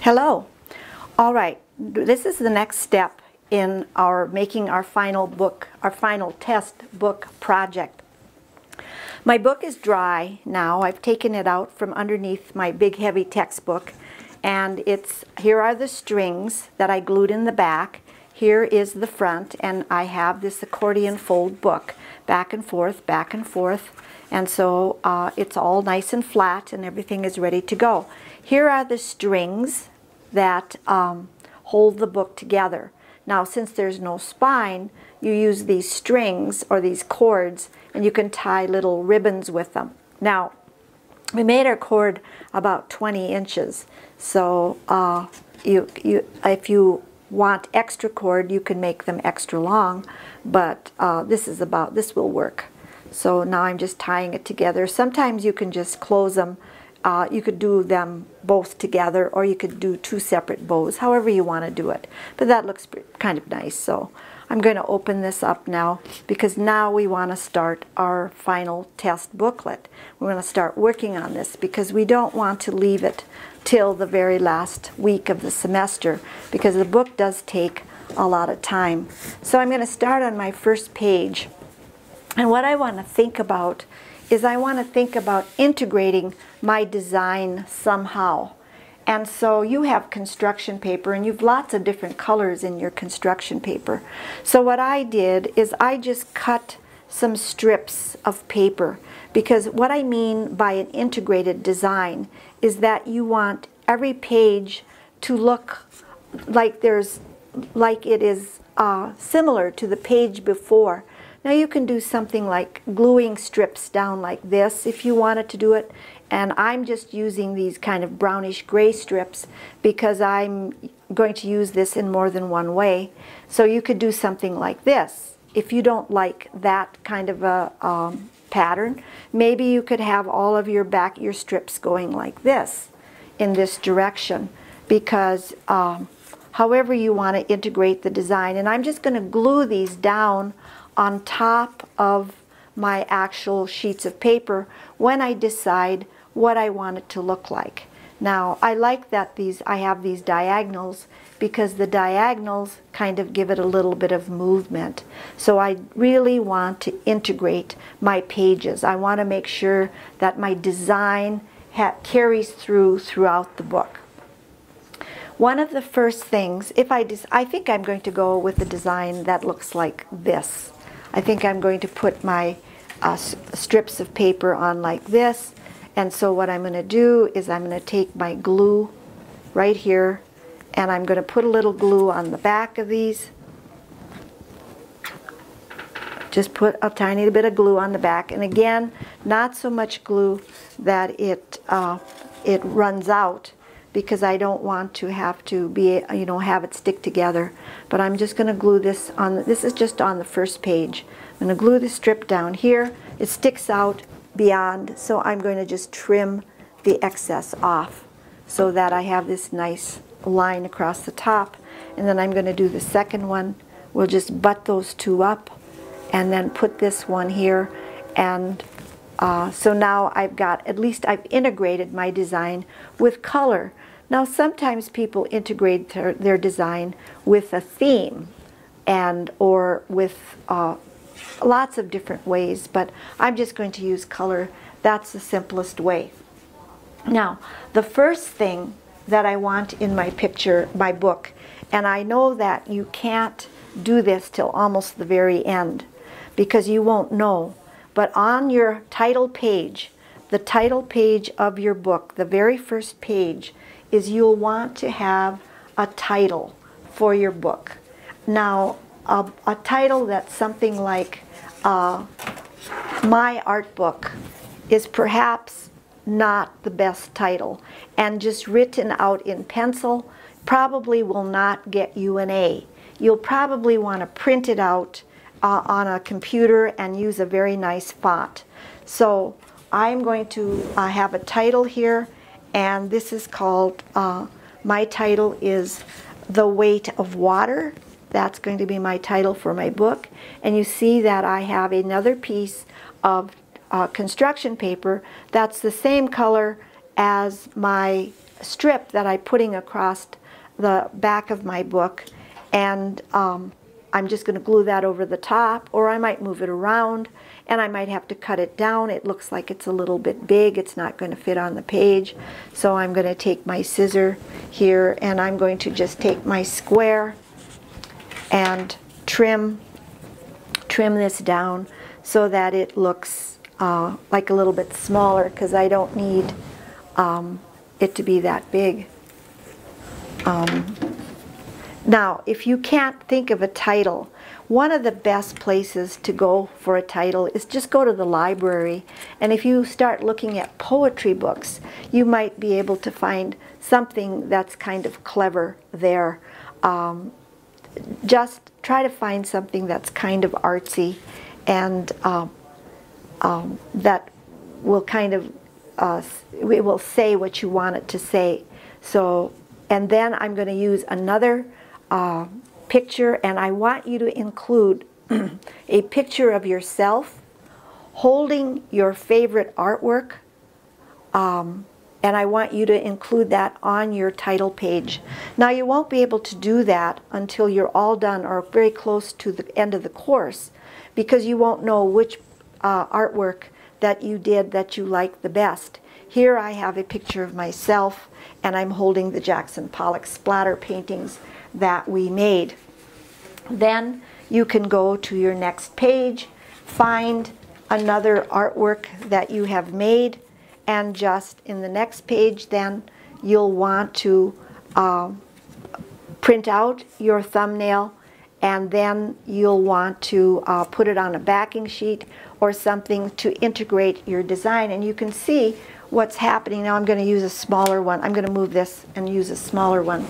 Hello. All right, this is the next step in our making our final book, our final test book project. My book is dry now. I've taken it out from underneath my big heavy textbook, and here are the strings that I glued in the back. Here is the front, and I have this accordion fold book, back and forth, and so it's all nice and flat and everything is ready to go. Here are the strings that hold the book together. Now, since there's no spine, you use these strings or these cords, and you can tie little ribbons with them. Now, we made our cord about 20 inches, so if you want extra cord, you can make them extra long, but this will work. So now I'm just tying it together. Sometimes you can just close them. You could do them both together, or you could do two separate bows, however you want to do it. But that looks kind of nice. So I'm going to open this up now, because now we want to start our final test booklet. We're going to start working on this because we don't want to leave it till the very last week of the semester, because the book does take a lot of time. So I'm going to start on my first page. And what I want to think about is I want to think about integrating my design somehow. And so you have construction paper, and you've lots of different colors in your construction paper. So what I did is I just cut some strips of paper, because what I mean by an integrated design is that you want every page to look like it is similar to the page before. Now you can do something like gluing strips down like this if you wanted to do it, and I'm just using these kind of brownish gray strips because I'm going to use this in more than one way. So you could do something like this. If you don't like that kind of a pattern, maybe you could have all of your strips going like this, in this direction, because however you want to integrate the design. And I'm just going to glue these down on top of my actual sheets of paper when I decide what I want it to look like. Now, I like that I have these diagonals, because the diagonals kind of give it a little bit of movement. So I really want to integrate my pages. I want to make sure that my design carries throughout the book. One of the first things, I think I'm going to go with a design that looks like this. I think I'm going to put my strips of paper on like this, and so what I'm going to do is I'm going to take my glue right here, and I'm going to put a little glue on the back of these. Just put a tiny bit of glue on the back, and again, not so much glue that it runs out, because I don't want to have to have it stick together. But I'm just going to glue this on. This is just on the first page. I'm going to glue the strip down here. It sticks out beyond, so I'm going to just trim the excess off so that I have this nice line across the top. And then I'm going to do the second one. We'll just butt those two up and then put this one here. And so now I've integrated my design with color. Now, sometimes people integrate their design with a theme or with lots of different ways, but I'm just going to use color. That's the simplest way. Now, the first thing that I want in my book, and I know that you can't do this till almost the very end because you won't know, but on your title page, the title page of your book, the very first page, is you'll want to have a title for your book. Now, a title that's something like My Art Book is perhaps not the best title, and just written out in pencil probably will not get you an A. You'll probably want to print it out on a computer and use a very nice font. So I'm going to have a title here, and this is called, my title is The Weight of Water. That's going to be my title for my book. And you see that I have another piece of construction paper that's the same color as my strip that I'm putting across the back of my book, and I'm just going to glue that over the top, or I might move it around, and I might have to cut it down. It looks like it's a little bit big. It's not going to fit on the page. So I'm going to take my scissor here, and I'm going to just take my square and trim this down so that it looks like a little bit smaller, because I don't need it to be that big. Now, if you can't think of a title, one of the best places to go for a title is just go to the library. And if you start looking at poetry books, you might be able to find something that's kind of clever there. Just try to find something that's kind of artsy and that will kind of, it will say what you want it to say. So, and then I'm going to use another picture, and I want you to include a picture of yourself holding your favorite artwork, and I want you to include that on your title page. Now, you won't be able to do that until you're all done or very close to the end of the course, because you won't know which artwork that you did that you like the best. Here I have a picture of myself, and I'm holding the Jackson Pollock splatter paintings that we made. Then you can go to your next page, find another artwork that you have made, and just in the next page then you'll want to print out your thumbnail, and then you'll want to put it on a backing sheet or something to integrate your design. And you can see what's happening. Now I'm going to use a smaller one. I'm going to move this and use a smaller one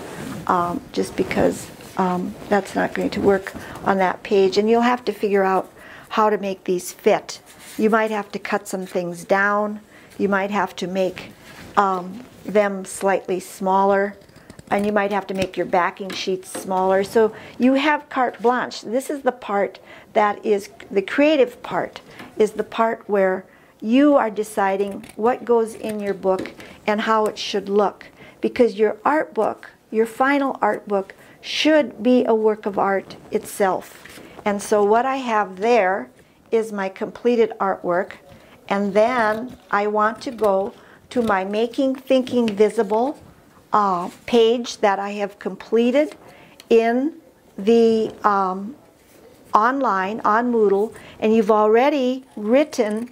just because that's not going to work on that page. And you'll have to figure out how to make these fit. You might have to cut some things down. You might have to make them slightly smaller, and you might have to make your backing sheets smaller. So you have carte blanche. This is the part that is the creative part, is the part where you are deciding what goes in your book and how it should look, because your art book, your final art book, should be a work of art itself. And so what I have there is my completed artwork, and then I want to go to my Making Thinking Visible page that I have completed in the online on Moodle, and you've already written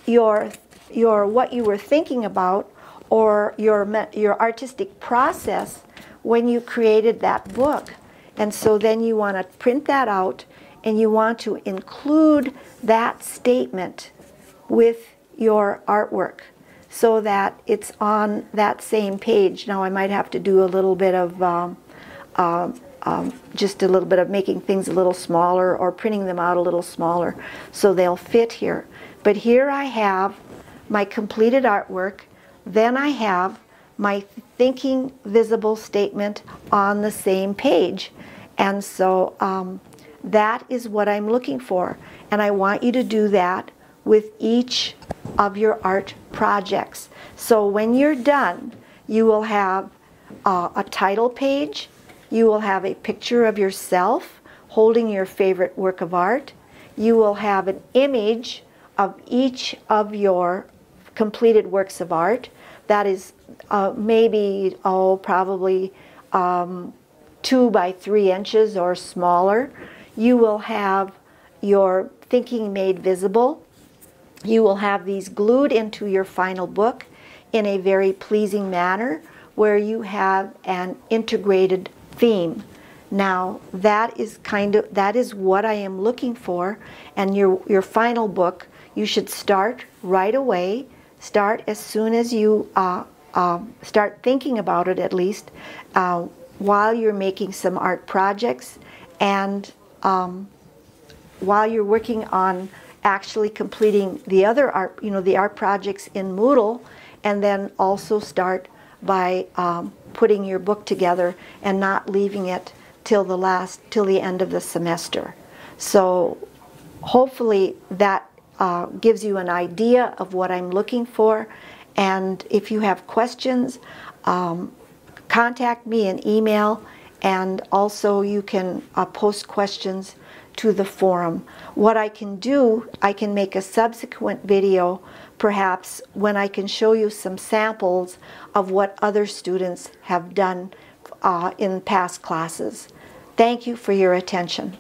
your what you were thinking about, or your artistic process when you created that book. And so then you want to print that out, and you want to include that statement with your artwork so that it's on that same page. Now I might have to do a little bit of just a little bit of making things a little smaller, or printing them out a little smaller so they'll fit here. But here I have my completed artwork. Then I have my Thinking Visible statement on the same page. And so that is what I'm looking for. And I want you to do that with each of your art projects. So when you're done, you will have a title page. You will have a picture of yourself holding your favorite work of art. You will have an image of each of your completed works of art. That is maybe, probably 2 by 3 inches or smaller. You will have your Thinking Made Visible. You will have these glued into your final book in a very pleasing manner, where you have an integrated theme. Now that is what I am looking for. And your final book, you should start right away. Start as soon as you start thinking about it, at least while you're making some art projects, and while you're working on actually completing the other art, the art projects in Moodle, and then also start by putting your book together and not leaving it till the end of the semester. So hopefully that gives you an idea of what I'm looking for. And if you have questions, contact me in email, and also you can post questions to the forum. What I can do, I can make a subsequent video perhaps when I can show you some samples of what other students have done in past classes. Thank you for your attention.